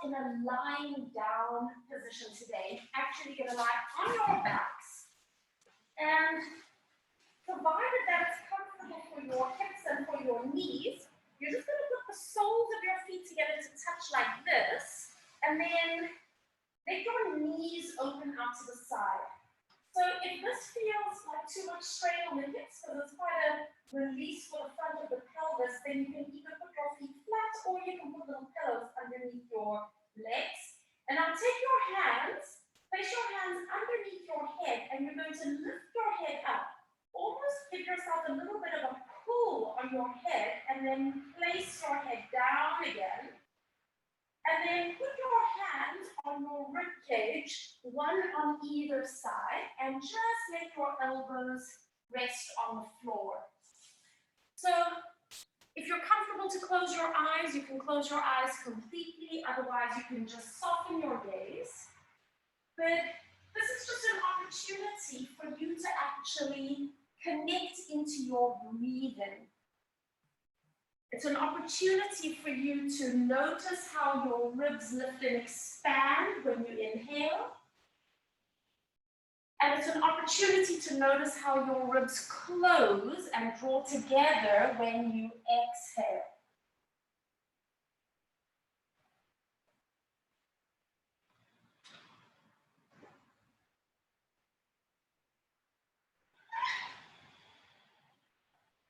in a lying down position today. Actually going to lie on your backs. And provided that it's comfortable for your hips and for your knees, you're just going to put the soles of your feet together to touch like this. And then let your knees open out to the side. So if this feels like too much strain on the hips, because it's quite a release for the front of the pelvis, then you can either put your feet flat or you can put little pillows underneath your legs. And now take your hands, place your hands underneath your head, and you're going to lift your head up. Almost give yourself a little bit of a pull on your head, and then place your head down again. And then put your hands on your rib cage, one on either side, and just let your elbows rest on the floor. So if you're comfortable to close your eyes, you can close your eyes completely. Otherwise, you can just soften your gaze. But this is just an opportunity for you to actually connect into your breathing. It's an opportunity for you to notice how your ribs lift and expand when you inhale. And it's an opportunity to notice how your ribs close and draw together when you exhale.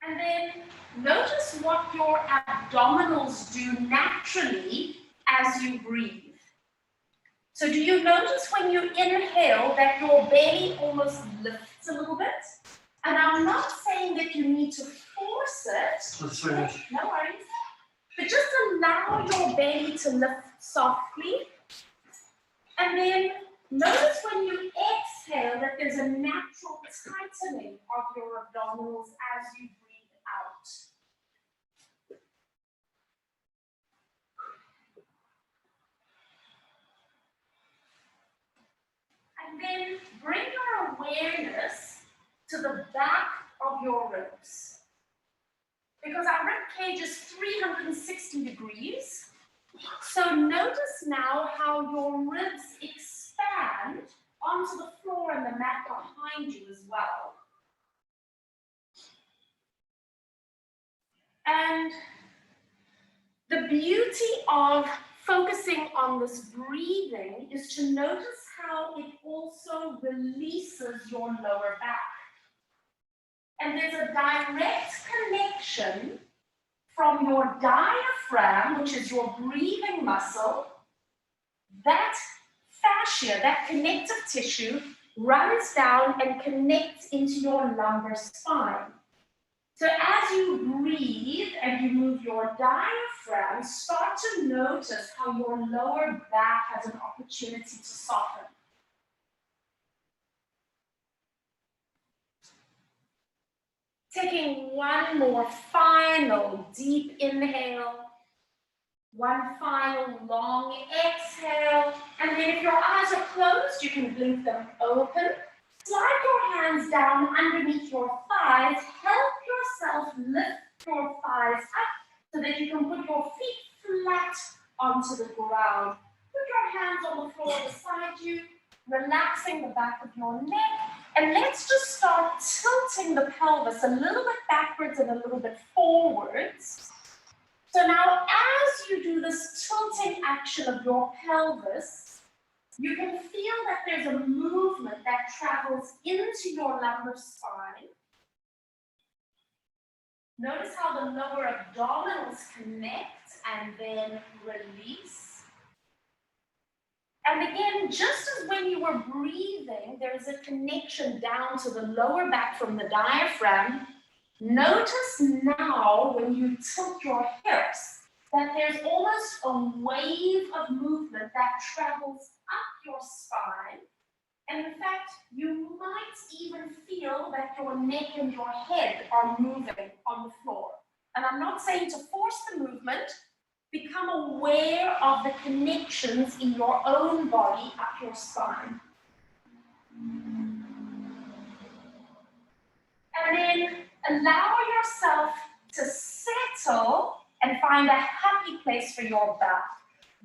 And then notice what your abdominals do naturally as you breathe. So do you notice when you inhale that your belly almost lifts a little bit? And I'm not saying that you need to force it. No worries. But just allow your belly to lift softly. And then notice when you exhale that there's a natural tightening of your abdominals as you breathe out. And then bring your awareness to the back of your ribs. Because our rib cage is 360 degrees. So notice now how your ribs expand onto the floor and the mat behind you as well. And the beauty of focusing on this breathing is to notice how it also releases your lower back. And there's a direct connection from your diaphragm, which is your breathing muscle. That fascia, that connective tissue, runs down and connects into your lumbar spine. So as you breathe and you move your diaphragm, start to notice how your lower back has an opportunity to soften. Taking one more final deep inhale, one final long exhale, and then if your eyes are closed, you can blink them open. Slide your hands down underneath your thighs. Help yourself lift your thighs up so that you can put your feet flat onto the ground. Put your hands on the floor beside you, relaxing the back of your neck. And let's just start tilting the pelvis a little bit backwards and a little bit forwards. So now as you do this tilting action of your pelvis, you can feel that there's a movement that travels into your lumbar spine. Notice how the lower abdominals connect and then release. And again, just as when you were breathing, there's a connection down to the lower back from the diaphragm. Notice now when you tilt your hips that there's almost a wave of movement that travels up your spine. And in fact, you might even feel that your neck and your head are moving on the floor. And I'm not saying to force the movement. Become aware of the connections in your own body up your spine. And then allow yourself to settle and find a happy place for your back.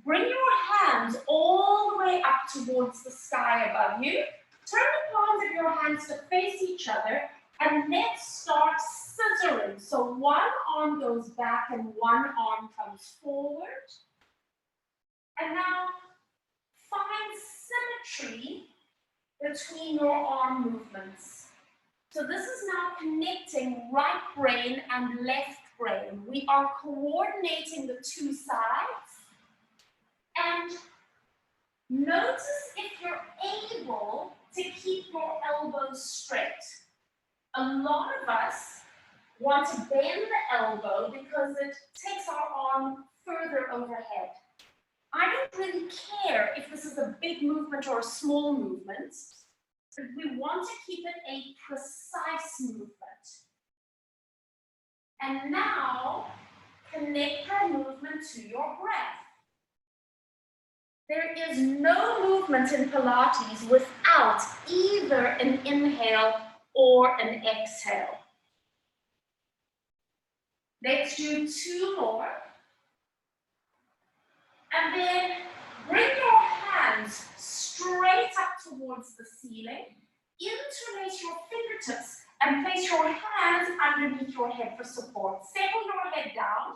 Bring your hands all the way up towards the sky above you. Turn the palms of your hands to face each other, and let's start scissoring. So one arm goes back and one arm comes forward. And now find symmetry between your arm movements. So this is now connecting right brain and left brain. We are coordinating the two sides. And notice if you're able to keep your elbows straight. A lot of us want to bend the elbow because it takes our arm further overhead. I don't really care if this is a big movement or a small movement, but we want to keep it a precise movement. And now, connect your movement to your breath. There is no movement in Pilates without either an inhale or an exhale. Let's do two more. And then bring your hands straight up towards the ceiling. Interlace your fingertips and place your hands underneath your head for support. Settle your head down.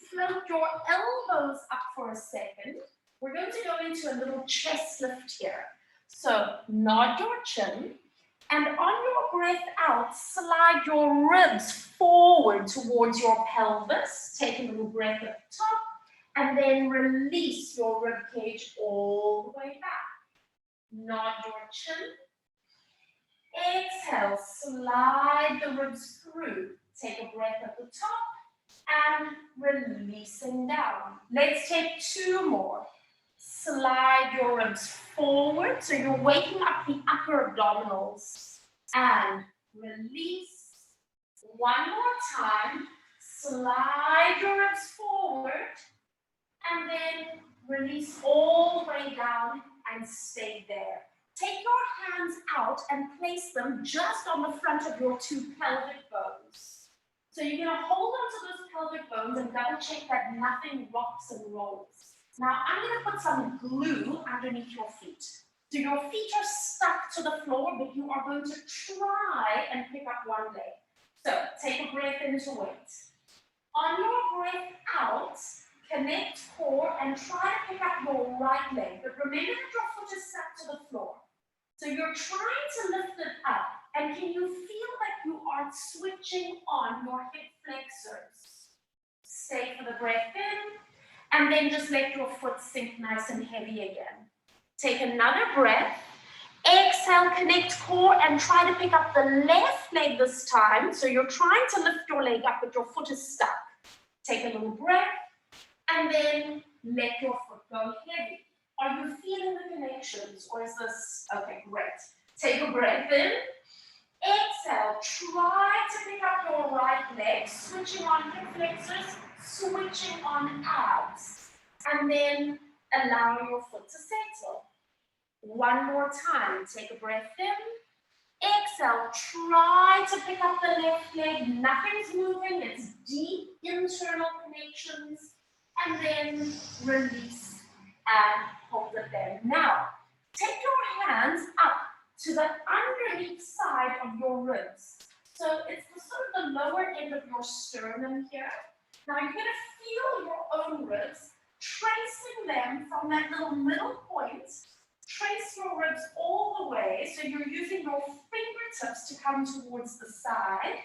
Float your elbows up for a second. We're going to go into a little chest lift here. So nod your chin, and on your breath out, slide your ribs forward towards your pelvis. Take a little breath at the top, and then release your rib cage all the way back. Nod your chin. Exhale, slide the ribs through. Take a breath at the top, and releasing down. Let's take two more. Slide your ribs forward, so you're waking up the upper abdominals. And release. One more time. Slide your ribs forward. And then release all the way down and stay there. Take your hands out and place them just on the front of your two pelvic bones. So you're going to hold on to those pelvic bones and double check that nothing rocks and rolls. Now, I'm going to put some glue underneath your feet. So your feet are stuck to the floor, but you are going to try and pick up one leg. So take a breath in to wait. On your breath out, connect core and try to pick up your right leg. But remember that your foot is stuck to the floor. So you're trying to lift it up. And can you feel that you are switching on your hip flexors? Stay for the breath in. And then just let your foot sink nice and heavy again. Take another breath. Exhale, connect core, and try to pick up the left leg this time. So you're trying to lift your leg up, but your foot is stuck. Take a little breath, and then let your foot go heavy. Are you feeling the connections, or is this, okay, great. Take a breath in. Exhale, try to pick up your right leg, switching on hip flexors, switching on abs, and then allow your foot to settle. One more time, take a breath in. Exhale, try to pick up the left leg, nothing's moving, it's deep internal connections, and then release and hold it there. Now, take your hands up to the underneath side of your ribs. So it's the sort of the lower end of your sternum here. Now you're going to feel your own ribs, tracing them from that little middle point. Trace your ribs all the way, so you're using your fingertips to come towards the side.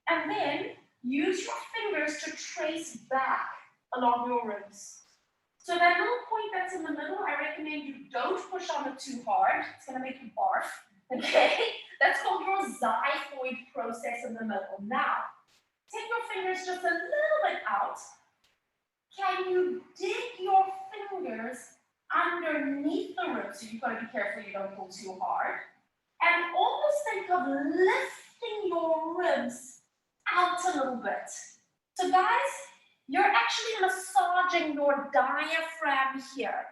And then use your fingers to trace back along your ribs. So that little point that's in the middle, I recommend you don't push on it too hard. It's going to make you barf, okay? That's called your xiphoid process in the middle. Now, take your fingers just a little bit out. Can you dig your fingers underneath the ribs? So you've got to be careful you don't pull too hard. And almost think of lifting your ribs out a little bit. So guys, you're actually massaging your diaphragm here.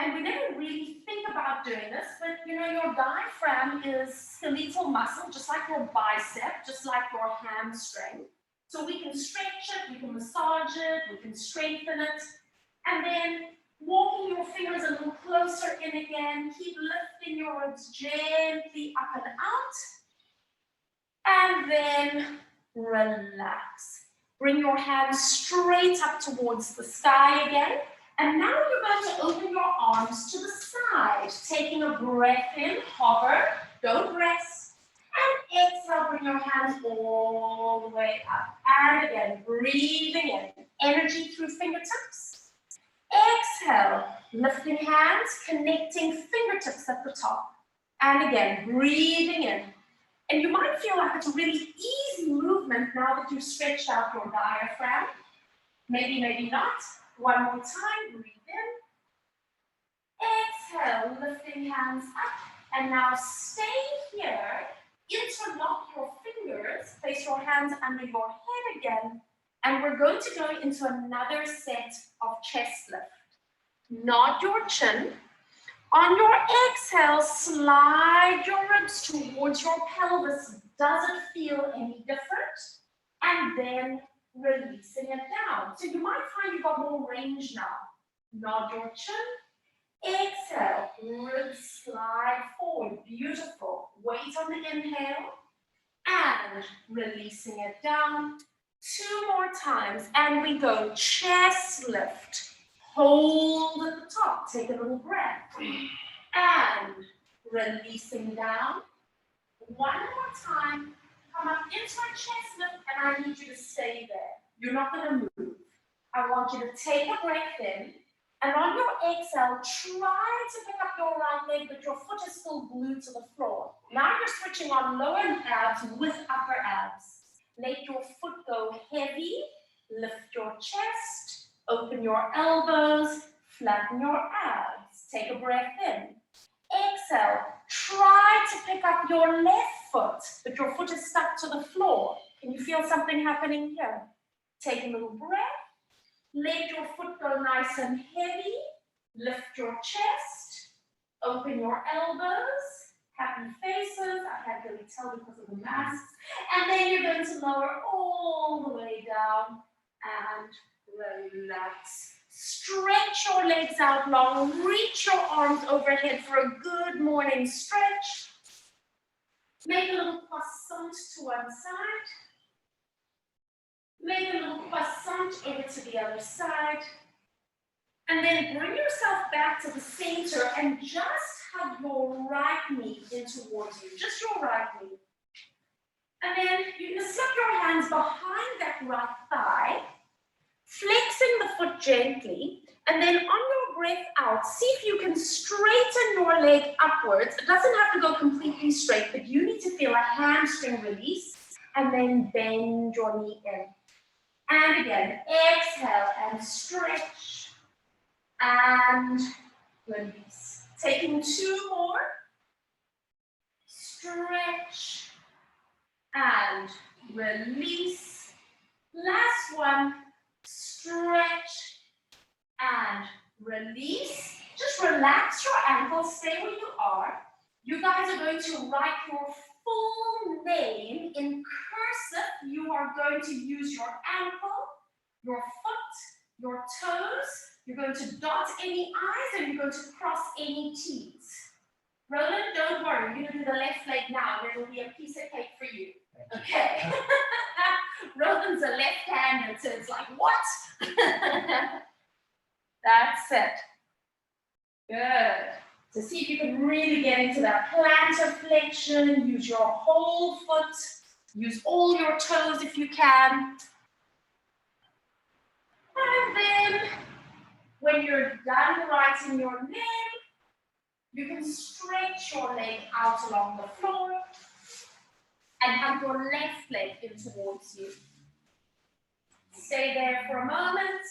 And we never really think about doing this, but you know, your diaphragm is skeletal muscle, just like your bicep, just like your hamstring. So we can stretch it, we can massage it, we can strengthen it. And then walking your fingers a little closer in again. Keep lifting your ribs gently up and out. And then relax. Bring your hands straight up towards the sky again. And now you're going to open your arms to the side. Taking a breath in, hover, don't rest. And exhale, bring your hands all the way up. And again, breathing in. Energy through fingertips. Exhale, lifting hands, connecting fingertips at the top. And again, breathing in. And you might feel like it's a really easy movement now that you've stretched out your diaphragm. Maybe, maybe not. One more time, breathe in. Exhale, lifting hands up. And now stay here. Interlock your fingers. Place your hands under your head again. And we're going to go into another set of chest lift. Nod your chin. On your exhale, slide your ribs towards your pelvis. Does it feel any different? And then releasing it down. So you might find you've got more range now. Nod your chin. Exhale, ribs slide forward. Beautiful. Weight on the inhale. And releasing it down. 2 more times. And we go chest lift. Hold at the top. Take a little breath. And releasing down. 1 more time. Come up into a chest lift, and I need you to stay there. You're not going to move. I want you to take a breath in, and on your exhale, try to pick up your right leg, but your foot is still glued to the floor. Now you're switching on lower abs with upper abs. Let your foot go heavy. Lift your chest. Open your elbows. Flatten your abs. Take a breath in. Exhale. Try to pick up your left foot, but your foot is stuck to the floor. Can you feel something happening here? Take a little breath. Let your foot go nice and heavy. Lift your chest. Open your elbows. Happy faces. I can't really tell because of the masks. And then you're going to lower all the way down and relax. Stretch your legs out long. Reach your arms overhead for a good morning stretch. Make a little croissant to one side. Make a little croissant over to the other side. And then bring yourself back to the center and just hug your right knee in towards you. Just your right knee. And then you can slip your hands behind that right thigh, flexing the foot gently. And then on your breath out, see if you can straighten your leg upwards. It doesn't have to go completely straight, but you need to feel a hamstring release. And then bend your knee in. And again, exhale and stretch. And release. Taking 2 more. Stretch. And release. Last one. Stretch. And release. Just relax your ankles. Stay where you are. You guys are going to write your full name in cursive. You are going to use your ankle, your foot, your toes. You're going to dot any I's and you're going to cross any T's. Roland, don't worry. You're going to do the left leg now. There will be a piece of cake for you. Okay. Roland's a left-handed, so it's like, what? That's it. Good. So see if you can really get into that plantar flexion. Use your whole foot. Use all your toes if you can. And then, when you're done writing your name, you can stretch your leg out along the floor and have your left leg in towards you. Stay there for a moment.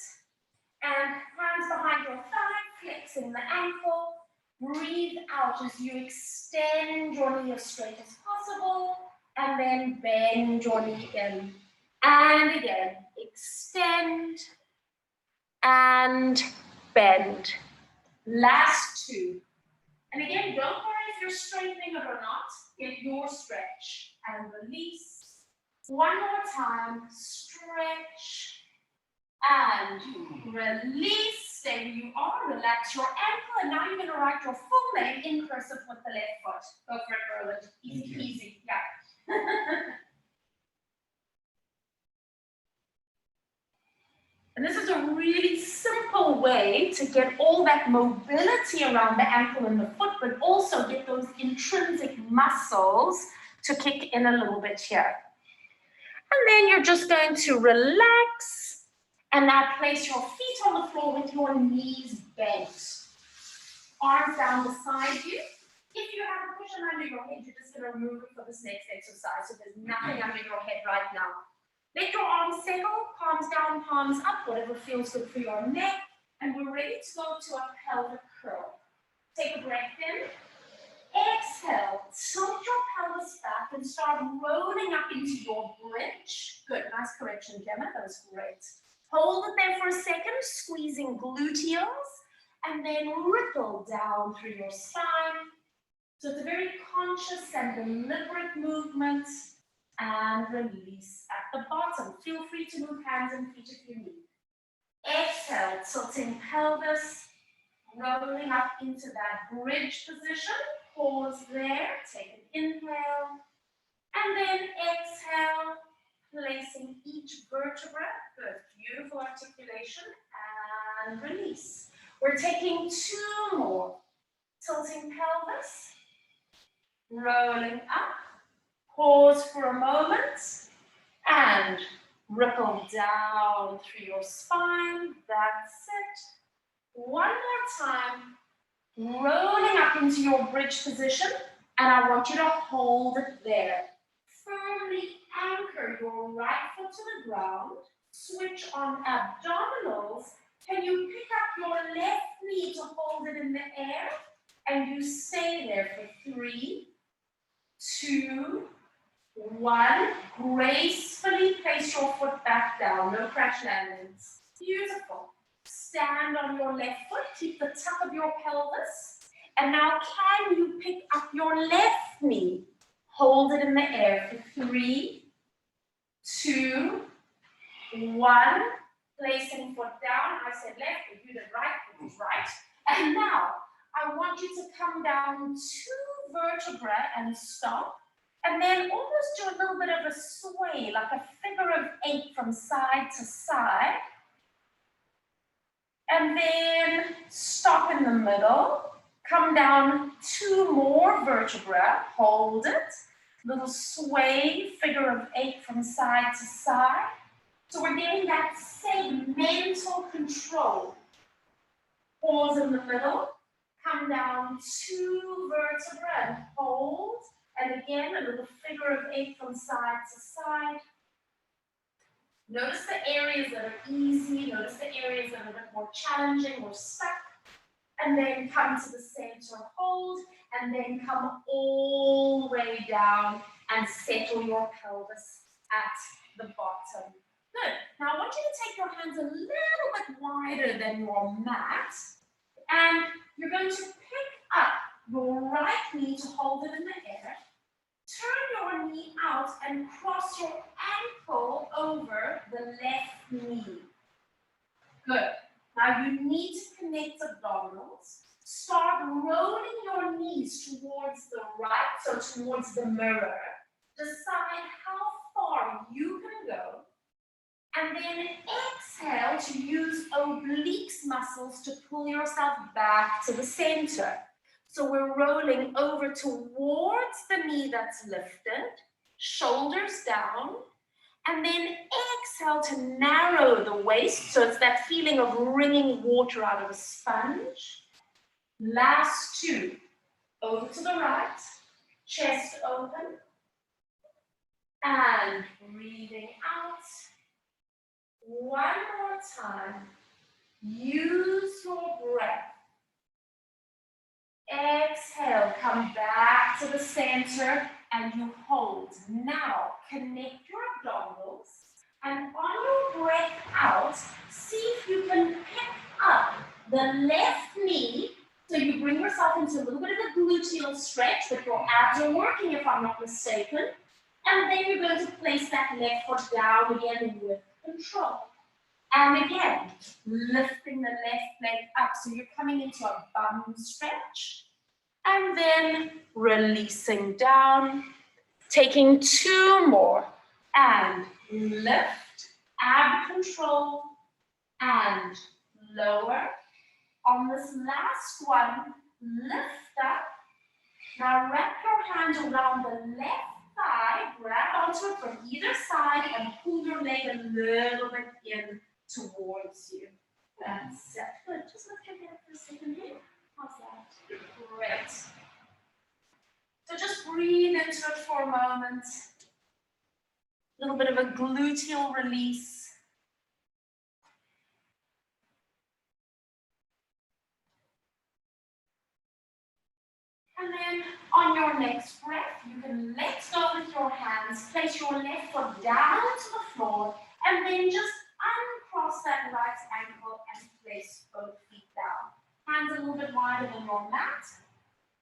And hands behind your thigh, flexing the ankle. Breathe out as you extend your knee as straight as possible. And then bend your knee in. And again, extend and bend. Last 2. And again, don't worry if you're straightening it or not. Get your stretch and release. 1 more time, stretch and release. Stay where you are, relax your ankle, and now you're going to write your full name in cursive with the left foot. Go for it, Roland. Easy peasy. Yeah. And this is a really simple way to get all that mobility around the ankle and the foot, but also get those intrinsic muscles to kick in a little bit here. And then you're just going to relax and now place your feet on the floor with your knees bent. Arms down beside you. If you have a cushion under your head, you're just going to remove it for this next exercise, so there's nothing under your head right now. Let your arms settle, palms down, palms up, whatever feels good for your neck, and we're ready to go to a pelvic curl. Take a breath in. Exhale, tilt your pelvis back and start rolling up into your bridge. Good, nice correction, Gemma, that was great. Hold it there for a second, squeezing gluteals, and then ripple down through your spine. So it's a very conscious and deliberate movement, and release at the bottom. Feel free to move hands and feet if you need. Exhale, tilting pelvis, rolling up into that bridge position. Pause there, take an inhale, and then exhale, placing each vertebra. Good, beautiful articulation, and release. We're taking 2 more. Tilting pelvis, rolling up. Pause for a moment and ripple down through your spine. That's it. One more time. Rolling up into your bridge position, and I want you to hold it there. Firmly anchor your right foot to the ground. Switch on abdominals. Can you pick up your left knee to hold it in the air? And you stay there for 3, 2, 1, gracefully place your foot back down, no crash landings. Beautiful. Stand on your left foot, keep the tuck of your pelvis. And now can you pick up your left knee? Hold it in the air for 3, 2, 1. Placing foot down. I said left, but you did right, it was right. And now I want you to come down 2 vertebrae and stop. And then almost do a little bit of a sway, like a figure of 8 from side to side. And then stop in the middle. Come down 2 more vertebrae. Hold it. Little sway, figure of 8 from side to side. So we're getting that segmental control. Pause in the middle. Come down 2 vertebrae and hold. And again, a little figure of 8 from side to side. Notice the areas that are easy. Notice the areas that are a bit more challenging or stuck. And then come to the center, hold. And then come all the way down and settle your pelvis at the bottom. Good. Now I want you to take your hands a little bit wider than your mat. And you're going to pick up your right knee to hold it in the air. Turn your knee out and cross your ankle over the left knee. Good. Now you need to connect abdominals. Start rolling your knees towards the right, so towards the mirror. Decide how far you can go. And then exhale to use obliques muscles to pull yourself back to the center. So we're rolling over towards the knee that's lifted, shoulders down, and then exhale to narrow the waist. So it's that feeling of wringing water out of a sponge. Last 2. Over to the right, chest open, and breathing out. One more time. Use your breath. Exhale, come back to the center and you hold. Now, connect your abdominals and on your breath out, see if you can pick up the left knee. So you bring yourself into a little bit of a gluteal stretch, but your abs are working if I'm not mistaken. And then you're going to place that left foot down again with control. And again, lifting the left leg up. So you're coming into a bum stretch. And then releasing down. Taking 2 more. And lift, ab control, and lower. On this last one, lift up. Now wrap your hand around the left thigh, grab onto it from either side, and pull your leg a little bit in towards you. That's it. Good. Just lift your head for a second here. How's that? Great. So just breathe into it for a moment. A little bit of a gluteal release. And then on your next breath, you can let go with your hands, place your left foot down to the floor, and then just uncross that right ankle and place both feet down. Hands a little bit wider than your mat.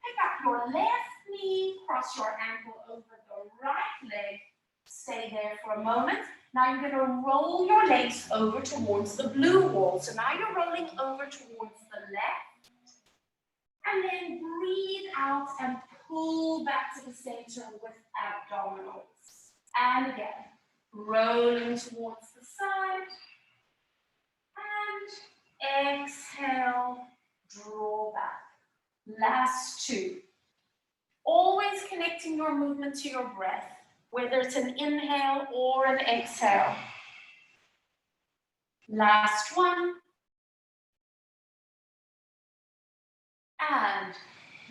Pick up your left knee, cross your ankle over the right leg. Stay there for a moment. Now you're going to roll your legs over towards the blue wall. So now you're rolling over towards the left. And then breathe out and pull back to the center with abdominals. And again, rolling towards the side. And exhale, draw back. Last 2. Always connecting your movement to your breath, whether it's an inhale or an exhale. Last 1. And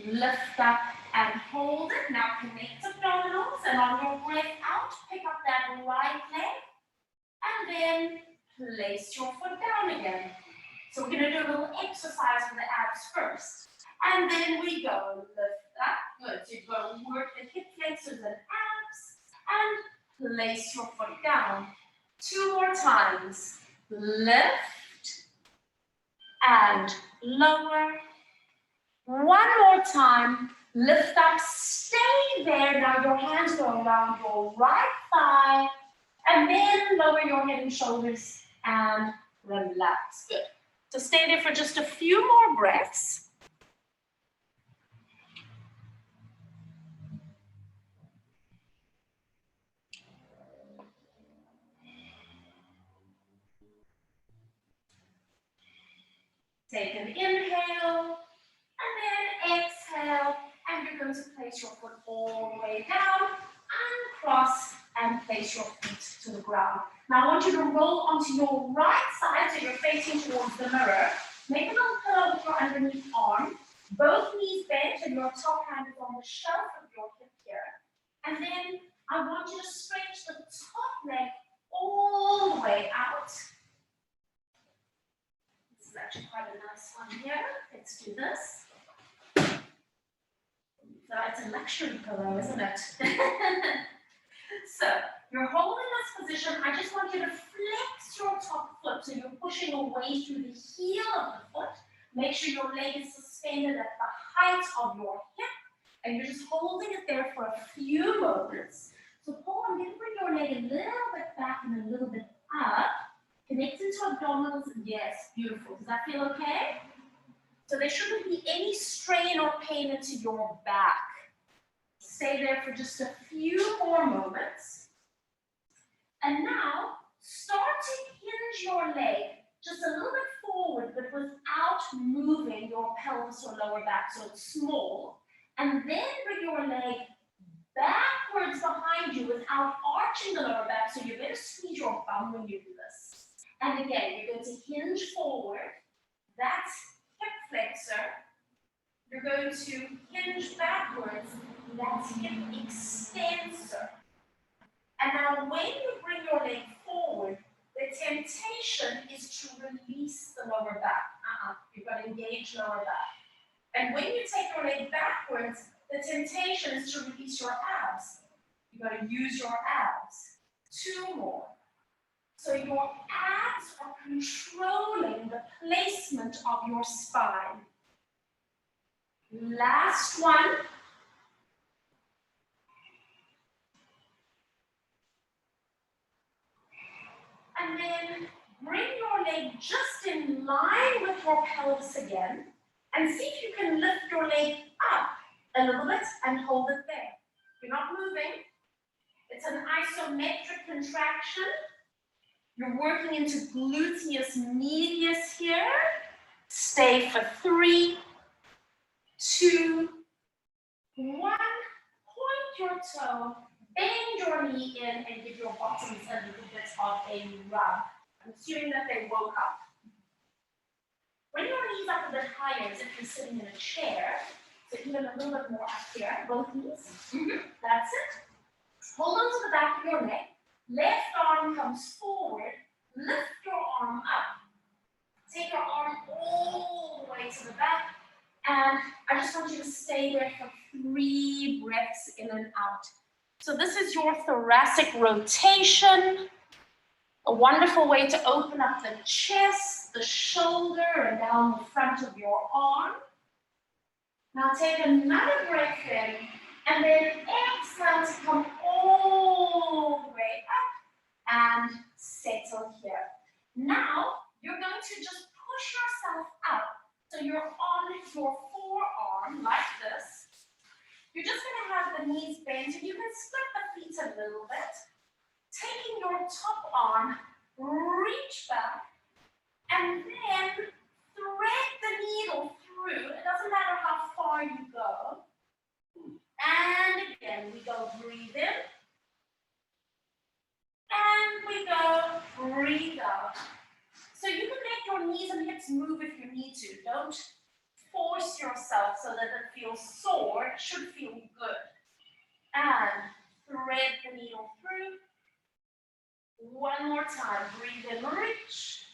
lift up and hold it. Now connect abdominals, and on your breath out, pick up that right leg. And then place your foot down again. So we're going to do a little exercise for the abs first. And then we go lift up. Good. So you're going to work the hip flexors and abs. And place your foot down. 2 more times. Lift. And lower. 1 more time. Lift up. Stay there. Now your hands go around your right thigh. And then lower your head and shoulders and relax. Good. So stay there for just a few more breaths. Take an inhale and then exhale. And you're going to place your foot all the way down, uncross, and place your feet to the ground. Now I want you to roll onto your right side, so you're facing towards the mirror. Make a little pillow with your underneath arm. Both knees bent and your top hand is on the shelf of your hip here. And then I want you to stretch the top leg all the way out. This is actually quite a nice one here. Let's do this. So it's a luxury pillow, isn't it? So you're holding this position. I just want you to flex your top foot so you're pushing away through the heel of the foot. Make sure your leg is suspended at the height of your hip. And you're just holding it there for a few moments. So Paul, I'm going to bring your leg a little bit back and a little bit up. Connect into abdominals. Yes, beautiful. Does that feel okay? So there shouldn't be any strain or pain into your back. Stay there for just a few more moments. And now, start to hinge your leg just a little bit forward, but without moving your pelvis or lower back, so it's small. And then bring your leg backwards behind you without arching the lower back, so you better squeeze your bum when you do this. And again, you're going to hinge forward. That's hip flexor. You're going to hinge backwards. That's hip extensor. And now when you bring your leg forward, the temptation is to release the lower back. You've got to engage lower back. And when you take your leg backwards, the temptation is to release your abs. You've got to use your abs. 2 more. So your abs are controlling the placement of your spine. Last one. And then Bring your leg just in line with your pelvis again, and see if you can lift your leg up a little bit and hold it there. You're not moving. It's an isometric contraction. You're working into gluteus medius here. Stay for 3, 2, 1. Point your toe, bend your knee in, and give your bottoms a little bit of a rub. I'm assuming that they woke up. Bring your knees up a bit higher as if you're sitting in a chair. So even a little bit more up here, both knees. That's it. Hold on to the back of your neck. Left arm comes forward. Lift your arm up. Take your arm all the way to the back. And I just want you to stay there for 3 breaths in and out. So this is your thoracic rotation. A wonderful way to open up the chest, the shoulder, and down the front of your arm. Now take another breath in, and then exhale to come all the way up and settle here. Now, you're going to just push yourself up. So you're on your forearm like this. You're just going to have the knees bent, and you can split the feet a little bit. Taking your top arm, reach back, and then thread the needle through. It doesn't matter how far you go. And again, we go breathe in. And we go breathe out. So you can let your knees and hips move if you need to. Don't force yourself so that it feels sore. It should feel good. And thread the needle through. One more time. Breathe in, reach.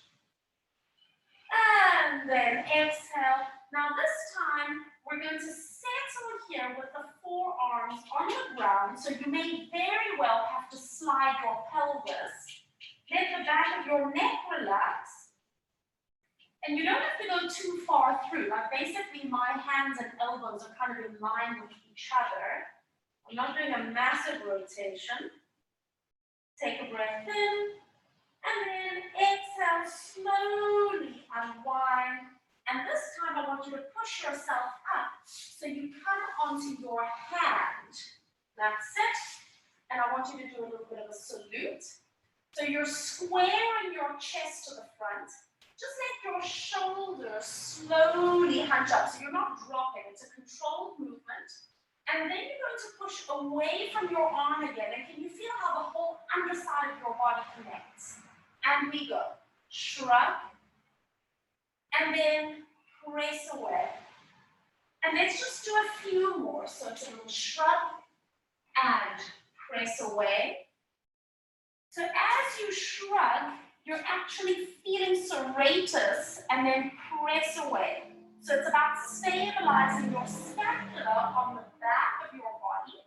And then exhale. Now this time, we're going to settle here with the forearms on the ground. So you may very well have to slide your pelvis. Let the back of your neck relax. And you don't have to go too far through. Like basically my hands and elbows are kind of in line with each other. I'm not doing a massive rotation. Take a breath in, and then exhale, slowly unwind. And this time I want you to push yourself up so you come onto your hand. That's it. And I want you to do a little bit of a salute. So you're squaring your chest to the front. Just let your shoulders slowly hunch up. So you're not dropping. It's a controlled movement. And then you're going to push away from your arm again. And can you feel how the whole underside of your body connects? And we go. Shrug. And then press away. And let's just do a few more. So it's a little shrug and press away. So as you shrug, you're actually feeling serratus and then press away. So it's about stabilizing your scapula on the back of your body.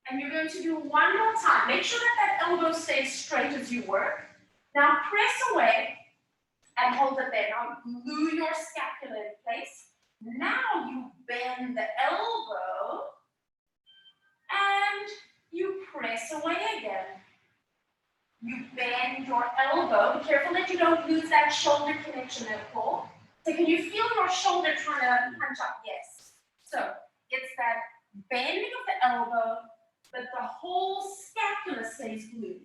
And you're going to do one more time. Make sure that that elbow stays straight as you work. Now press away and hold it there. Now glue your scapula in place. Now you bend the elbow and you press away again. You bend your elbow. Be careful that you don't lose that shoulder connection there, Paul. So can you feel your shoulder trying to punch up? Yes. So it's that bending of the elbow, but the whole scapula stays glued.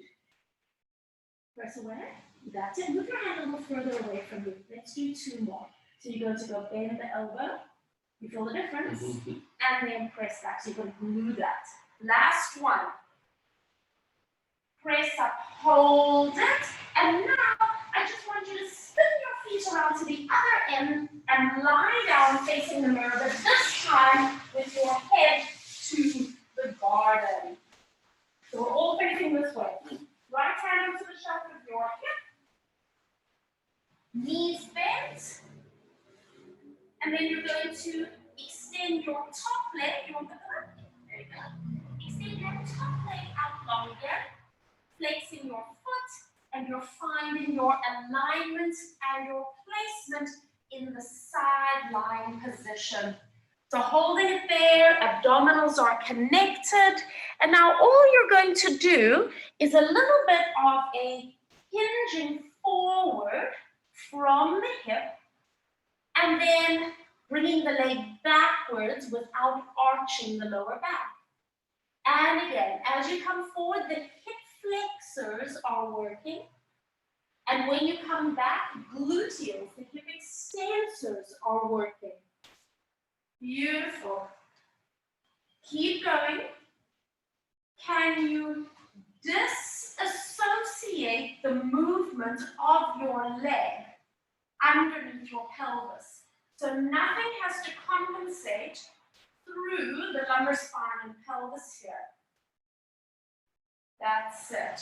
Press away. That's it. Move your hand a little further away from you. Let's do 2 more. So you go bend the elbow. You feel the difference. And then press back. So you're going to glue that. Last one. Press up, hold it. And now I just want you to spin your feet around to the other end and lie down facing the mirror, but this time with your head to the garden. So we're all facing this way. Right hand onto the shelf of your hip. Knees bent. And then you're going to extend your top leg. You want the other? There you go. Extend your top leg out long again. Flexing your foot, and you're finding your alignment and your placement in the side lying position. So holding it there, abdominals are connected, and now all you're going to do is a little bit of a hinging forward from the hip and then bringing the leg backwards without arching the lower back. And again, as you come forward, the hip flexors are working. And when you come back, gluteals, the hip extensors are working. Beautiful. Keep going. Can you disassociate the movement of your leg underneath your pelvis? So nothing has to compensate through the lumbar spine and pelvis here. That's it.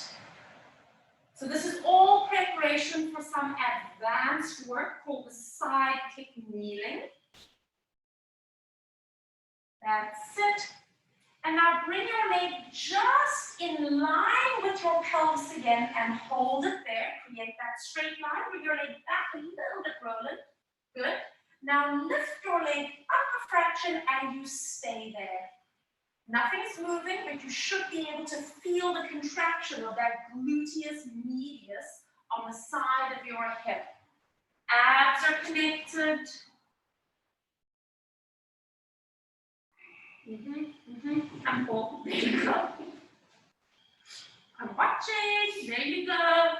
So this is all preparation for some advanced work called the side kick kneeling. That's it. And now bring your leg just in line with your pelvis again and hold it there. Create that straight line. Bring your leg back a little bit, Roland. Good. Now lift your leg up a fraction and you stay there. Nothing's moving, but you should be able to feel the contraction of that gluteus medius on the side of your hip. Abs are connected. I'm cool. There you go. I'm watching. There you go.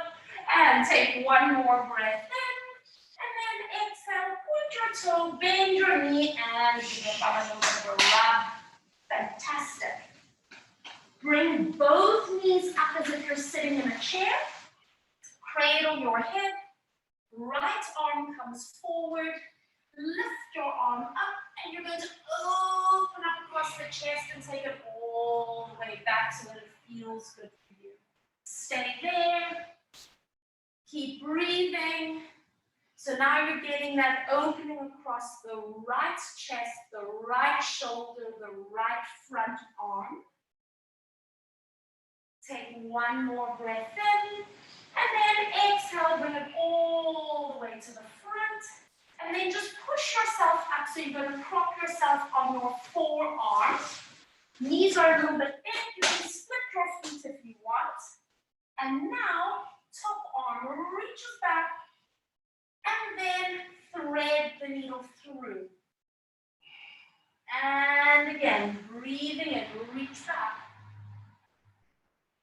And take one more breath in. And then exhale. Point your toe, bend your knee, and give your bum a little bit of a rub. Fantastic. Bring both knees up as if you're sitting in a chair. Cradle your head. Right arm comes forward. Lift your arm up, and you're going to open up across the chest and take it all the way back so that it feels good for you. Stay there. Keep breathing. So now you're getting that opening across the right chest, the right shoulder, the right front arm. Take one more breath in, and then exhale, bring it all the way to the front. And then just push yourself up, so you're going to prop yourself on your forearms. Knees are a little bit bent. You can split your feet if you want. And now, top arm reaches back, and then thread the needle through. And again, breathing in, reach back.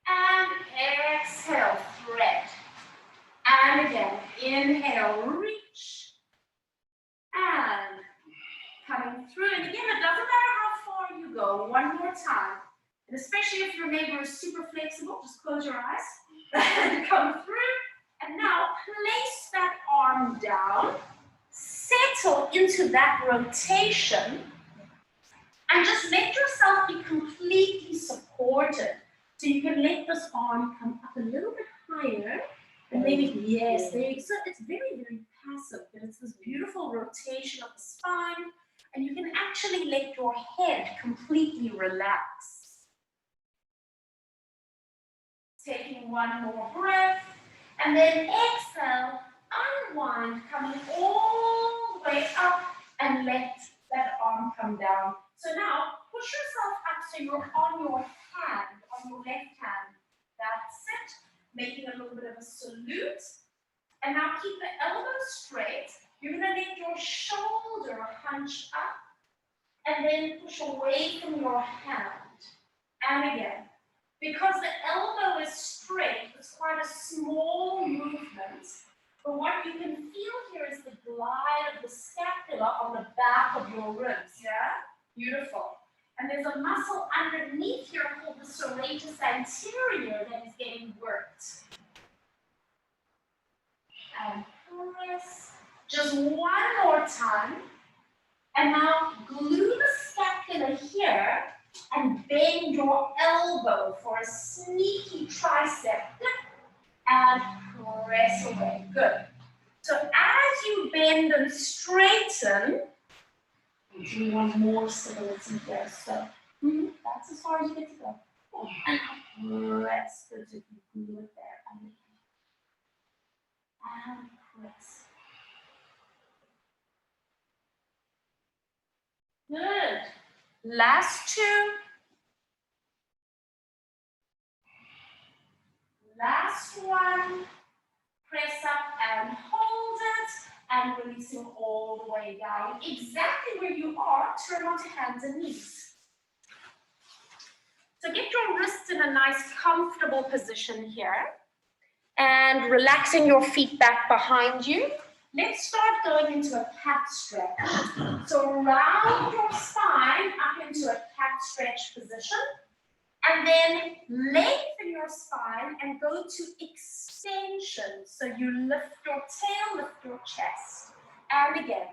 And exhale, thread. And again, inhale, reach. And coming through. And again, it doesn't matter how far you go. One more time. And especially if your neighbor is super flexible, just close your eyes and come through. And now place that arm down. Settle into that rotation. And just let yourself be completely supported. So you can let this arm come up a little bit higher. And maybe, yes, there you go. So it's very, very passive, but it's this beautiful rotation of the spine. And you can actually let your head completely relax. Taking one more breath. And then exhale, unwind, coming all the way up and let that arm come down. So now push yourself up so you're on your hand, on your left hand. That's it. Making a little bit of a salute. And now keep the elbows straight. You're going to let your shoulder hunch up and then push away from your hand. And again, because the elbow is straight, it's quite a small movement. But what you can feel here is the glide of the scapula on the back of your ribs. Yeah? Beautiful. And there's a muscle underneath here called the serratus anterior that is getting worked. And press. Just one more time. And now glue the scapula here and bend your elbow for a sneaky tricep. And press away. Good. So as you bend and straighten, you want more stability here. So that's as far as you get to go. And press. Good. So you glue it there. And press. Good. Last two. Last one. Press up and hold it, and releasing all the way down. Exactly where you are, turn onto hands and knees. So get your wrists in a nice, comfortable position here, and relaxing your feet back behind you. Let's start going into a cat stretch. So round your spine up into a cat stretch position, and then lengthen your spine and go to extension. So you lift your tail, lift your chest. And again,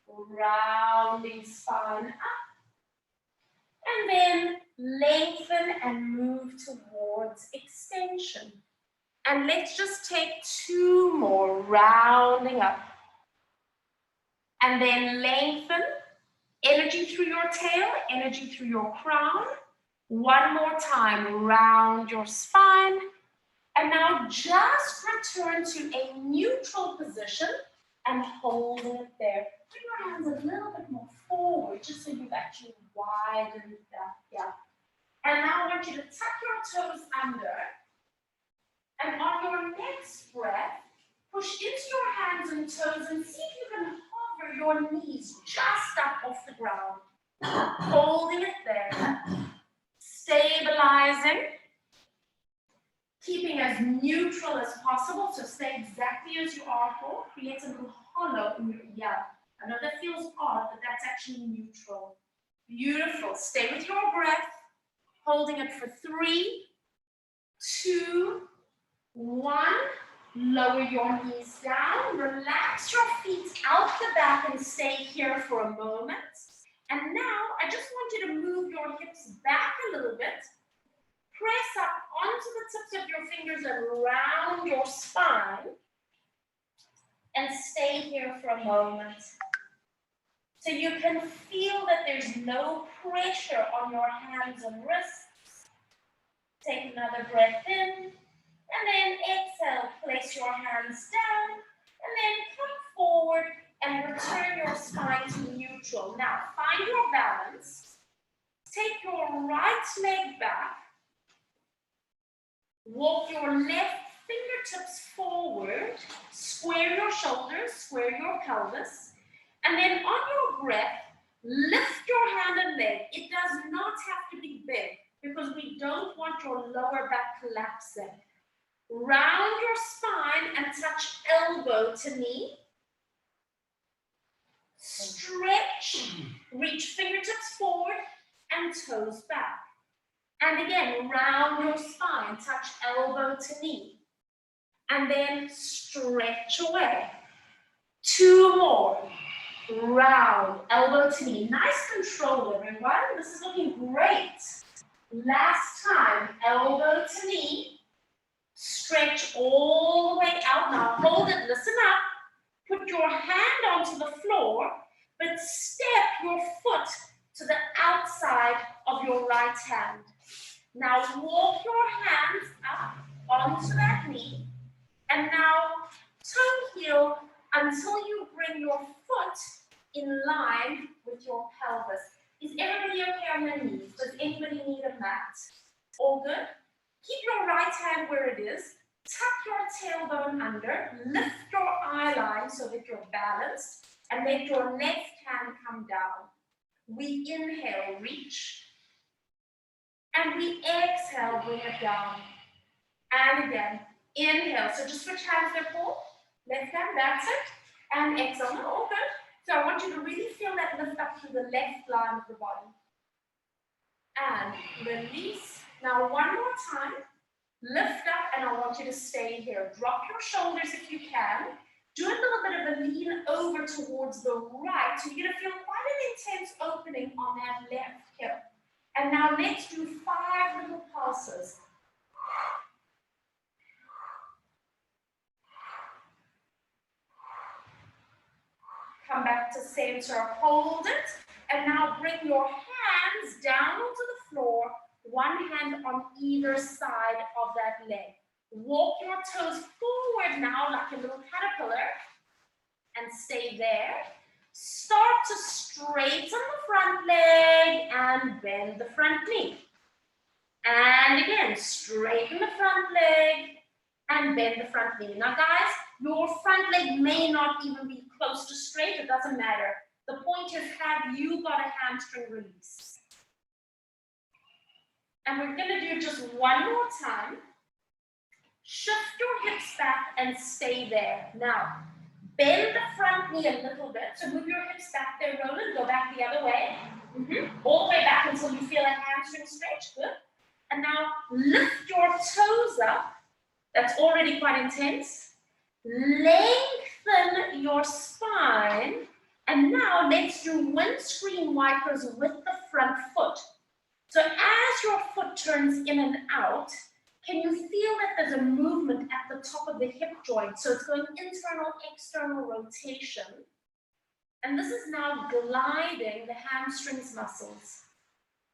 rounding spine up. And then lengthen and move towards extension. And let's just take 2 more, rounding up. And then lengthen, energy through your tail, energy through your crown. 1 more time, round your spine. And now just return to a neutral position and hold it there. Bring your hands a little bit more forward, just so you've actually widened that gap. And now I want you to tuck your toes under. And on your next breath, push into your hands and toes and see if you can hover your knees just up off the ground. Holding it there. Stabilizing. Keeping as neutral as possible, so stay exactly as you are for. Create a little hollow in your ear. I know that feels odd, but that's actually neutral. Beautiful. Stay with your breath. Holding it for 3, 2, 1. Lower your knees down. Relax your feet out the back and stay here for a moment. And now I just want you to move your hips back a little bit. Press up onto the tips of your fingers and round your spine. And stay here for a moment. So you can feel that there's no pressure on your hands and wrists. Take another breath in. And then exhale, place your hands down. And then come forward and return your spine to neutral. Now, find your balance. Take your right leg back. Walk your left fingertips forward, square your shoulders, square your pelvis, and then on your breath, lift your hand and leg. It does not have to be big because we don't want your lower back collapsing. Round your spine and touch elbow to knee. Stretch, reach fingertips forward and toes back. And again, round your spine, touch elbow to knee. And then stretch away. 2 more. Round, elbow to knee. Nice control, everyone. This is looking great. Last time, elbow to knee. Stretch all the way out. Now hold it, listen up. Put your hand onto the floor, but step your foot to the outside of your right hand. Now walk your hands up onto that knee, and now toe heel until you bring your foot in line with your pelvis. Is everybody okay on their knees? Does anybody need a mat? All good? Keep your right hand where it is. Tuck your tailbone under. Lift your eye line so that you're balanced, and let your left hand come down. We inhale, reach. And we exhale, bring it down. And again, inhale. So just switch hands there, Paul. Left hand, that's it. And exhale. No, all good. So I want you to really feel that lift up through the left line of the body. And release. Now one more time. Lift up, and I want you to stay here. Drop your shoulders if you can. Do a little bit of a lean over towards the right. So you're going to feel quite an intense opening on that left hip. And now let's do 5 little pulses. Come back to center, hold it. And now bring your hands down onto the floor. One hand on either side of that leg. Walk your toes forward now like a little caterpillar. And stay there. Start to straighten the front leg and bend the front knee. And again, straighten the front leg and bend the front knee. Now guys, Your front leg may not even be close to straight, it doesn't matter. The point is, have you got a hamstring release? And we're going to do just one more time. Shift your hips back and stay there. Now, bend the front knee a little bit. So move your hips back there, Roland. Go back the other way. All the way back until you feel a hamstring stretch. Good. And now lift your toes up. That's already quite intense. Lengthen your spine. And now let's do windscreen wipers with the front foot. So as your foot turns in and out, can you feel that there's a movement at the top of the hip joint? So it's going internal, external rotation. And this is now gliding the hamstrings muscles.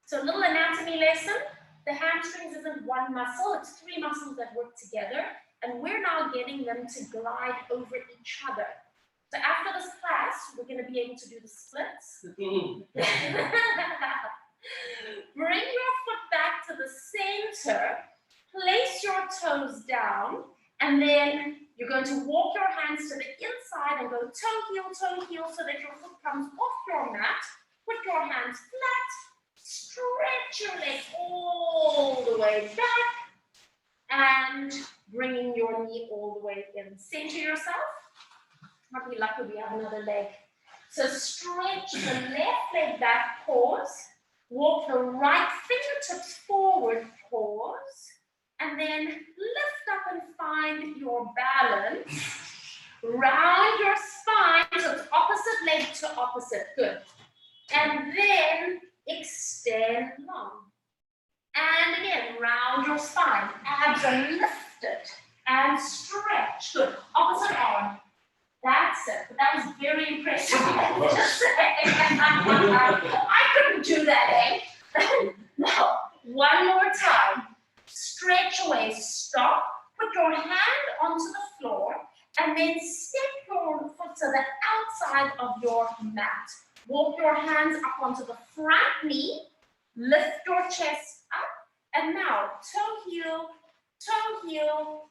So a little anatomy lesson. The hamstrings isn't one muscle, it's three muscles that work together. And we're now getting them to glide over each other. So after this class, we're going to be able to do the splits. Bring your foot back to the center. Place your toes down, and then you're going to walk your hands to the inside and go toe, heel, so that your foot comes off your mat. Put your hands flat, stretch your leg all the way back, and bringing your knee all the way in. Center yourself. Might be lucky we have another leg. So stretch the left leg back, pause. Walk the right fingertips forward, pause. And then lift up and find your balance. Round your spine, so it's opposite leg to opposite. Good. And then extend long. And again, round your spine. Abs are lifted. And stretch. Good. Opposite arm. That's it. But that was very impressive. Just saying. I couldn't do that, eh? No. One more time. Stretch away, stop, put your hand onto the floor, and then step your foot to the outside of your mat. Walk your hands up onto the front knee, lift your chest up, and now toe, heel,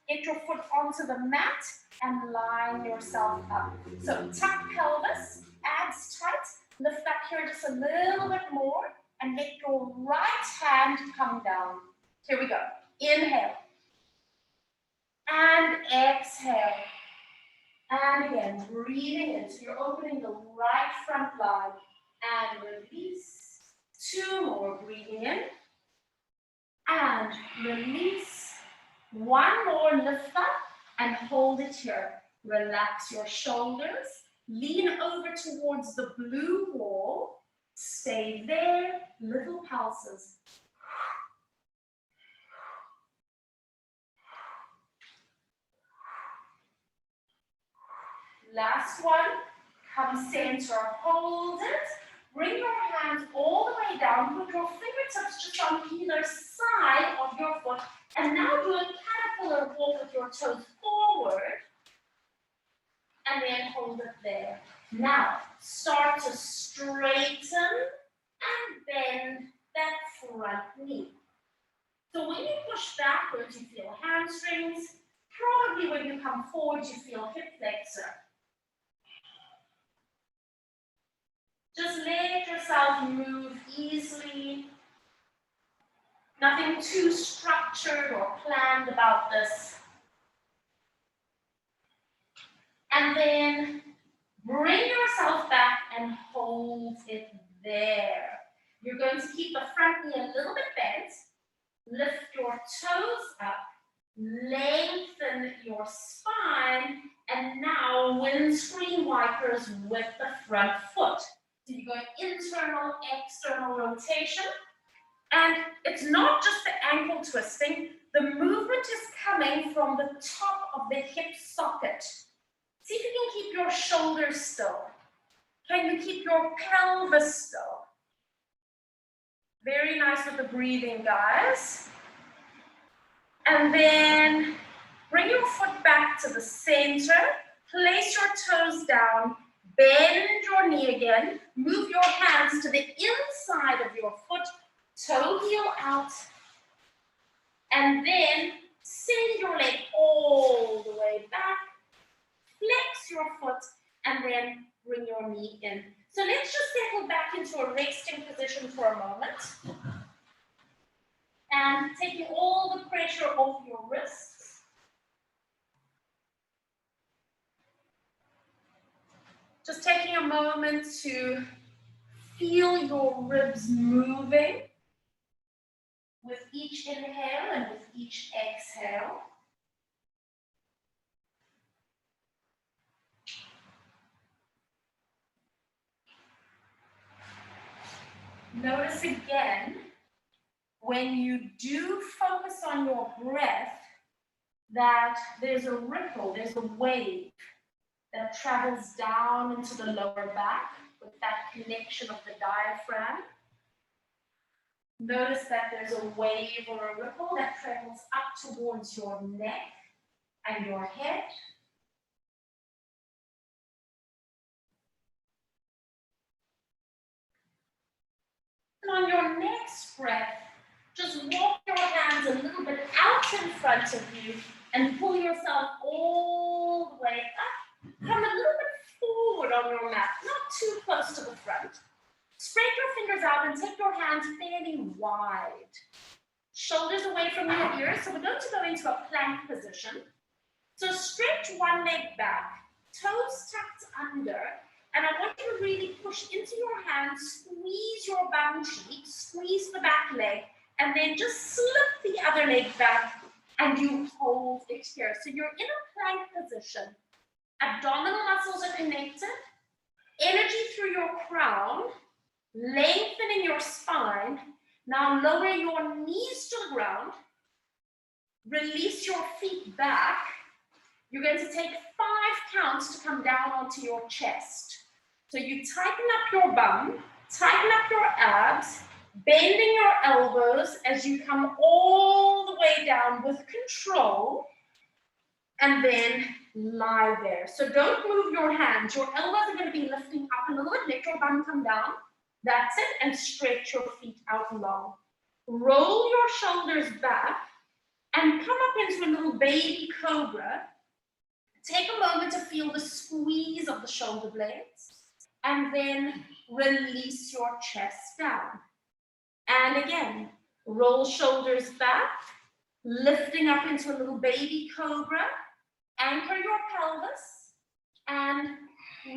get your foot onto the mat, and line yourself up. So tuck pelvis, abs tight, lift up here just a little bit more, and let your right hand come down. Here we go. Inhale. And exhale. And again, breathing in. So you're opening the right front line. And release. Two more. Breathing in. And release. One more. Lift up and hold it here. Relax your shoulders. Lean over towards the blue wall. Stay there. Little pulses. Last one, come center, hold it. Bring your hands all the way down. Put your fingertips just on either side of your foot. And now do a caterpillar walk with your toes forward. And then hold it there. Now, start to straighten and bend that front knee. So when you push backwards, you feel hamstrings. Probably when you come forward, you feel hip flexor. Just let yourself move easily. Nothing too structured or planned about this. And then bring yourself back and hold it there. You're going to keep the front knee a little bit bent. Lift your toes up. Lengthen your spine. And now windscreen wipers with the front foot. So you're going internal, external rotation. And it's not just the ankle twisting. The movement is coming from the top of the hip socket. See if you can keep your shoulders still. Can you keep your pelvis still? Very nice with the breathing, guys. And then bring your foot back to the center. Place your toes down. Bend your knee again. Move your hands to the inside of your foot. Toe heel out. And then send your leg all the way back. flex your foot and then bring your knee in. So let's just settle back into a resting position for a moment. And taking all the pressure off your wrists. Just taking a moment to feel your ribs moving with each inhale and with each exhale. Notice again, when you do focus on your breath, that there's a ripple, there's a wave that travels down into the lower back with that connection of the diaphragm. Notice that there's a wave or a ripple that travels up towards your neck and your head. And on your next breath, just walk your hands a little bit out in front of you and pull yourself all the way up. Come a little bit forward on your mat, not too close to the front. Spread your fingers out and take your hands fairly wide. Shoulders away from your ears. So we're going to go into a plank position. So stretch one leg back, toes tucked under, and I want you to really push into your hands, squeeze your bum cheek, squeeze the back leg, and then just slip the other leg back, and you hold it here. So you're in a plank position. Abdominal muscles are connected, energy through your crown, lengthening your spine. Now lower your knees to the ground, release your feet back. You're going to take 5 counts to come down onto your chest. So you tighten up your bum, tighten up your abs, bending your elbows as you come all the way down with control, and then lie there. So don't move your hands. Your elbows are going to be lifting up a little bit. Let your bum come down. That's it. And stretch your feet out long. Roll your shoulders back and come up into a little baby cobra. Take a moment to feel the squeeze of the shoulder blades. And then release your chest down. And again, roll shoulders back, lifting up into a little baby cobra. Anchor your pelvis and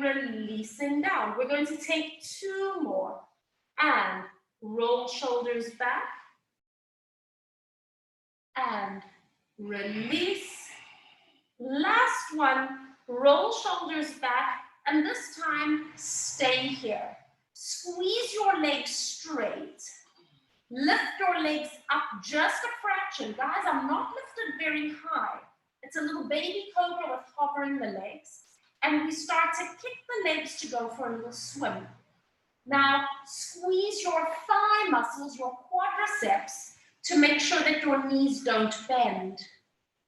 releasing down. We're going to take 2 more. And roll shoulders back. And release. Last one, roll shoulders back. And this time, stay here. Squeeze your legs straight. Lift your legs up just a fraction. Guys, I'm not lifted very high. It's a little baby cobra with hovering the legs. And we start to kick the legs to go for a little swim. Now, squeeze your thigh muscles, your quadriceps, to make sure that your knees don't bend.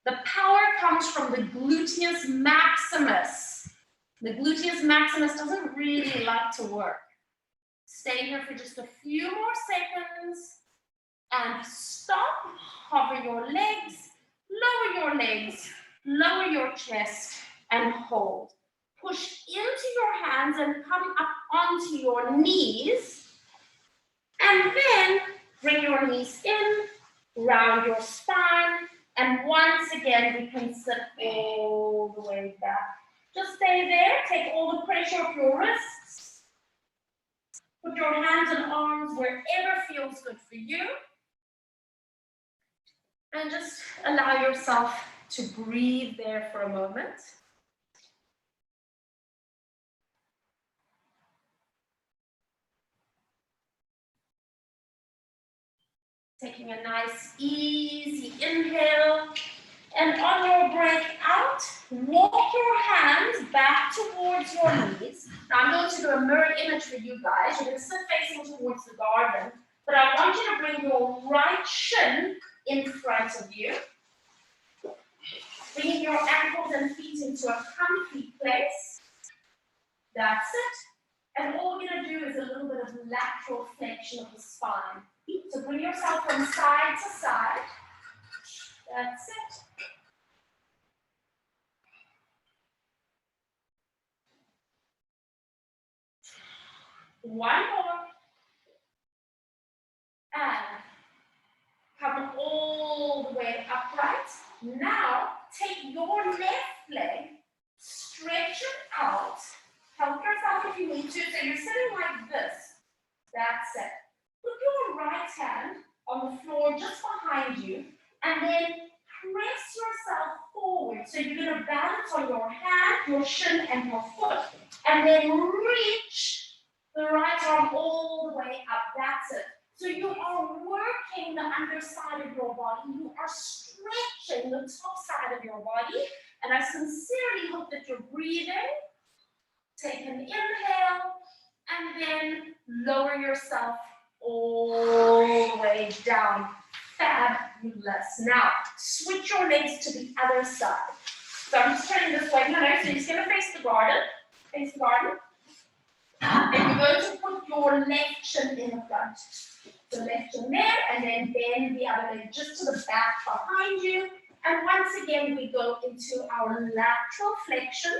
The power comes from the gluteus maximus. The gluteus maximus doesn't really like to work. Stay here for just a few more seconds and stop. Hover your legs, lower your chest, and hold. Push into your hands and come up onto your knees. And then bring your knees in, round your spine, and once again we can sit all the way back. Just stay there, take all the pressure off your wrists. Put your hands and arms wherever feels good for you. And just allow yourself to breathe there for a moment. Taking a nice, easy inhale. And on your breath out, walk your hands back towards your knees. Now I'm going to do a mirror image for you guys. You're going to sit facing towards the garden. But I want you to bring your right shin in front of you. Bringing your ankles and feet into a comfy place. That's it. And all we're going to do is a little bit of lateral flexion of the spine. So bring yourself from side to side. That's it. One more. And come all the way upright. Now, take your left leg, stretch it out. Help yourself if you need to. So you're sitting like this. That's it. Put your right hand on the floor just behind you, and then press yourself forward. So you're going to balance on your hand, your shin, and your foot. And then reach the right arm all the way up. That's it. So you are working the underside of your body. You are stretching the top side of your body. And I sincerely hope that you're breathing. Take an inhale, and then lower yourself all the way down. Fabulous. Now, switch your legs to the other side. So I'm just turning this way. No, so you're just going to face the garden. Face the garden. And you're going to put your left shin in the front. So left shin there, and then bend the other leg just to the back behind you. And once again, we go into our lateral flexion.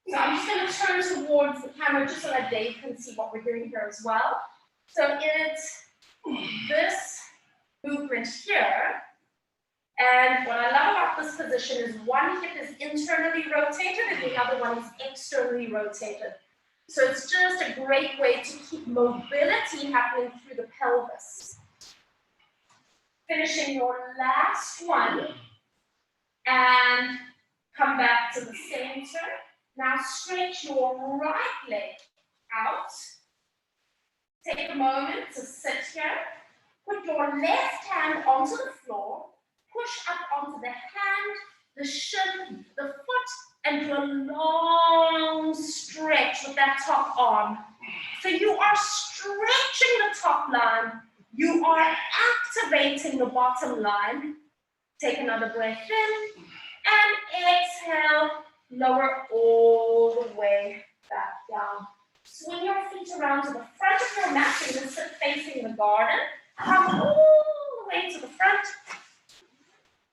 So I'm just going to turn towards the camera just so that Dave can see what we're doing here as well. So it's this movement here. And what I love about this position is one hip is internally rotated and the other one is externally rotated. So it's just a great way to keep mobility happening through the pelvis. Finishing your last one. And come back to the center. Now stretch your right leg out. Take a moment to sit here. Put your left hand onto the floor. Push up onto the hand, the shin, the foot, and do a long stretch with that top arm. So you are stretching the top line. You are activating the bottom line. Take another breath in and exhale. Lower all the way back down. Swing your feet around to the front of your mat. You're going to sit facing the garden. Come all the way to the front.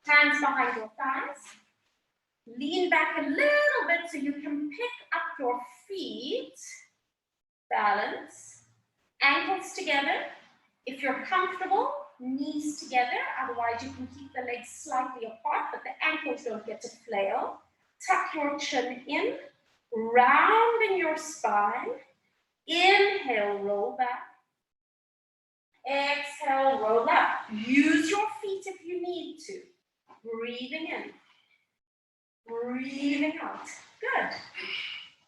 Hands behind your thighs. Lean back a little bit so you can pick up your feet. Balance. Ankles together. If you're comfortable, knees together. Otherwise, you can keep the legs slightly apart, but the ankles don't get to flail. Tuck your chin in, rounding your spine. Inhale, roll back. Exhale, roll up. Use your feet if you need to. Breathing in. Breathing out. Good.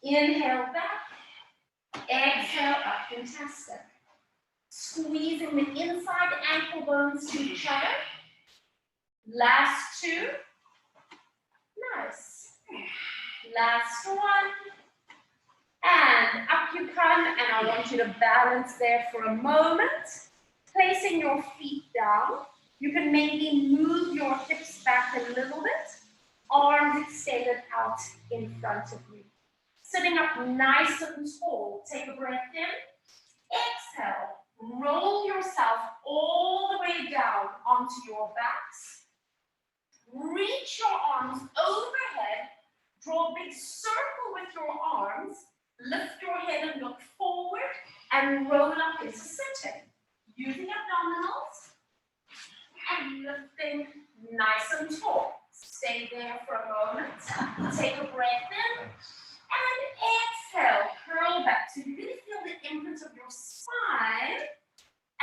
Inhale back. Exhale up. Fantastic. Squeezing the inside ankle bones to each other. Last two. Nice. Last one. And up you come, and I want you to balance there for a moment. Placing your feet down. You can maybe move your hips back a little bit. Arms extended out in front of you. Sitting up nice and tall. Take a breath in. Exhale. Roll yourself all the way down onto your backs. Reach your arms overhead. Draw a big circle with your arms. Lift your head and look forward and roll up into sitting. Using abdominals and lifting nice and tall. Stay there for a moment. Take a breath in and exhale. Curl back. So you really feel the imprint of your spine.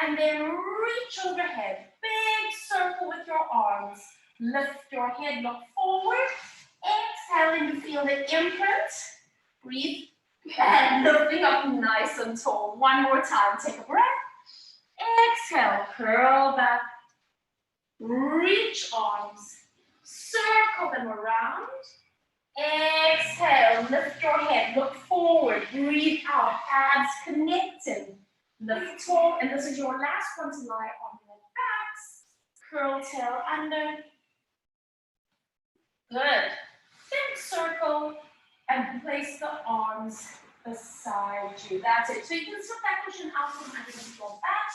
And then reach overhead. Big circle with your arms. Lift your head, look forward. Exhale and you feel the imprint. Breathe. And lifting up nice and tall. One more time. Take a breath. Exhale. Curl back. Reach arms. Circle them around. Exhale. Lift your head. Look forward. Breathe out. Abs connecting. Lift tall. And this is your last one to lie on your backs. Curl tail under. Good. Then circle and place the arms beside you. That's it. So you can slip that cushion out from underneath your back.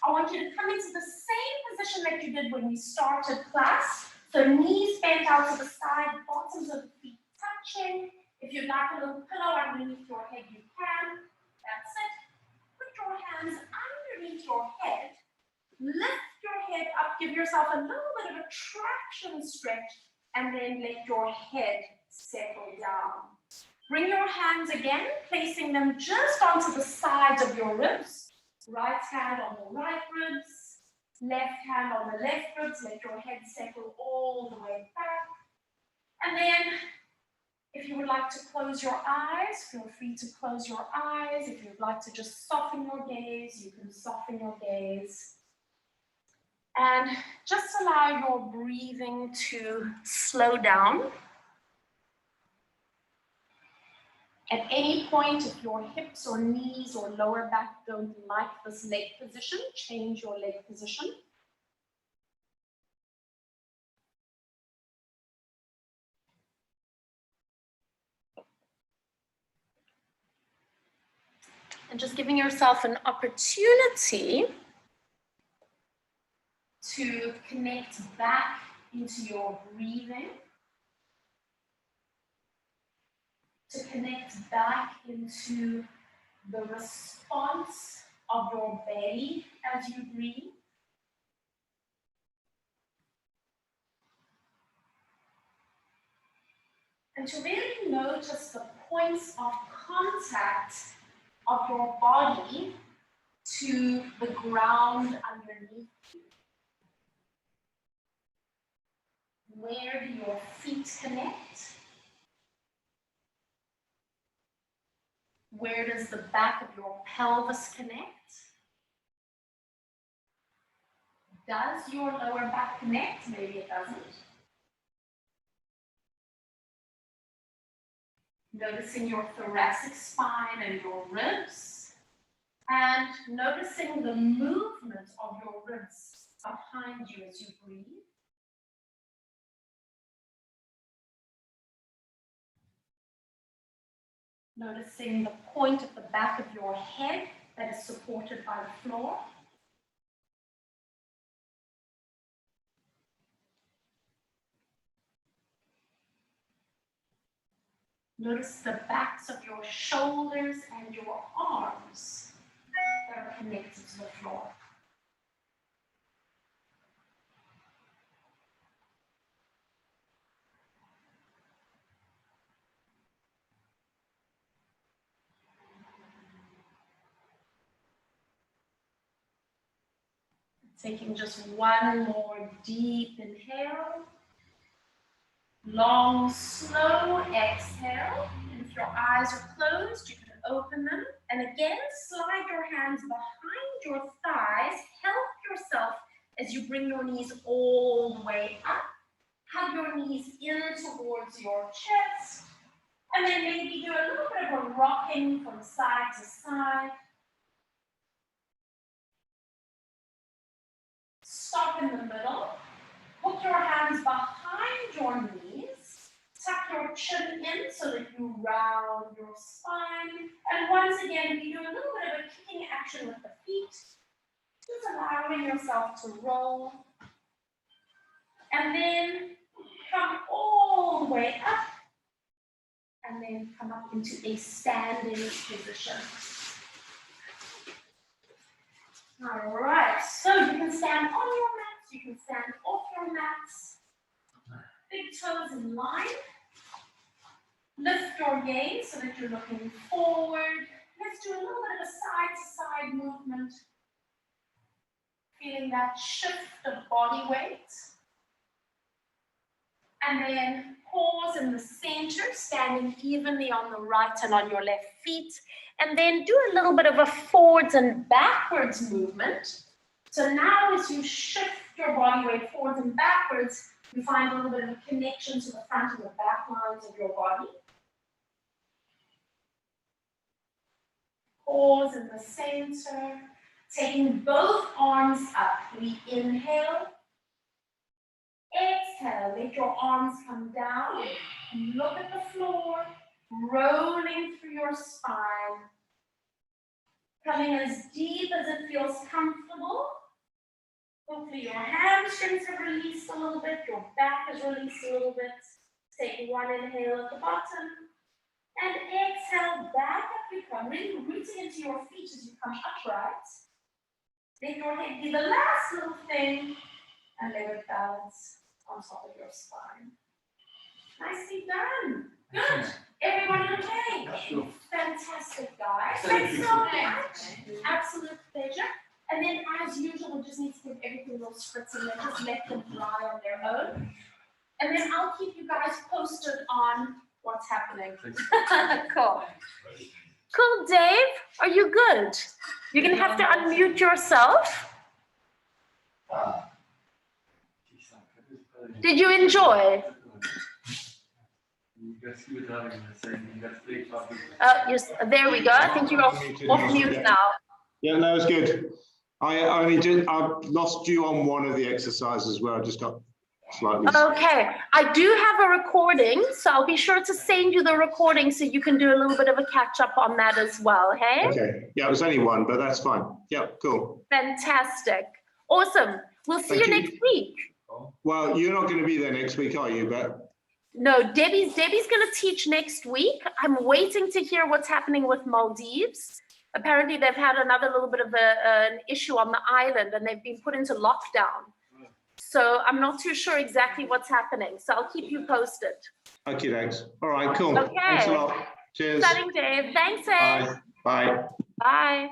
I want you to come into the same position that you did when we started class. So knees bent out to the side, bottoms of the feet touching. If you'd like a little pillow underneath your head, you can. That's it. underneath your head. Lift your head up, give yourself a little bit of a traction stretch, and then let your head settle down. Bring your hands again, placing them just onto the sides of your ribs. Right hand on the right ribs, left hand on the left ribs. Let your head settle all the way back. And then, if you would like to close your eyes, feel free to close your eyes. If you'd like to just soften your gaze, you can soften your gaze. And just allow your breathing to slow down. At any point, if your hips or knees or lower back don't like this leg position, change your leg position. And just giving yourself an opportunity to connect back into your breathing, to connect back into the response of your belly as you breathe. And to really notice the points of contact of your body to the ground underneath you. Where do your feet connect? Where does the back of your pelvis connect? Does your lower back connect? Maybe it doesn't. Noticing your thoracic spine and your ribs, and noticing the movement of your ribs behind you as you breathe. Noticing the point at the back of your head that is supported by the floor. Notice the backs of your shoulders and your arms that are connected to the floor. Taking just one more deep inhale. Long, slow exhale. And if your eyes are closed, you can open them. And again, slide your hands behind your thighs. Help yourself as you bring your knees all the way up. Hug your knees in towards your chest. And then maybe do a little bit of a rocking from side to side. Stop in the middle. Put your hands behind your knees. Tuck your chin in so that you round your spine. And once again, we do a little bit of a kicking action with the feet. Just allowing yourself to roll. And then come all the way up. And then come up into a standing position. All right, so you can stand on your mats, you can stand off your mats. Big toes in line. Lift your gaze so that you're looking forward. Let's do a little bit of a side-to-side movement. Feeling that shift of body weight. And then pause in the center, standing evenly on the right and on your left feet. And then do a little bit of a forwards and backwards movement. So now as you shift your body weight forwards and backwards, you find a little bit of a connection to the front and the back lines of your body. Pause in the center, taking both arms up. We inhale. Exhale, let your arms come down. Look at the floor, rolling through your spine. Coming as deep as it feels comfortable. Hopefully your hamstrings are released a little bit, your back is released a little bit. Take one inhale at the bottom. And exhale, back up you come, really rooting into your feet as you come upright. Let your head be the last little thing and let it balance on top of your spine. Nicely done. Good. Everyone okay? Sure. Fantastic, guys. Thanks so much. Absolute pleasure. And then, as usual, we just need to give everything a little spritz and then just let them dry on their own. And then I'll keep you guys posted on what's happening. Cool. Cool, Dave. Are you good? You're going to have to unmute yourself. Did you enjoy? Yes, there we go. I think you're off mute now. Yeah, no, it's good. I lost you on one of the exercises where I just got slightly. Okay, I do have a recording, so I'll be sure to send you the recording so you can do a little bit of a catch up on that as well, hey? Okay, yeah, it was only one, but that's fine. Yeah, cool. Fantastic. Awesome. We'll see you next week. Well, you're not going to be there next week, are you, Bet? No, Debbie's going to teach next week. I'm waiting to hear what's happening with Maldives. Apparently, they've had another little bit of an issue on the island, and they've been put into lockdown. So I'm not too sure exactly what's happening. So I'll keep you posted. Okay, thanks. All right, cool. Okay. Thanks a lot. Cheers. Stunning, Dave. Thanks, Ed. Bye. Bye. Bye.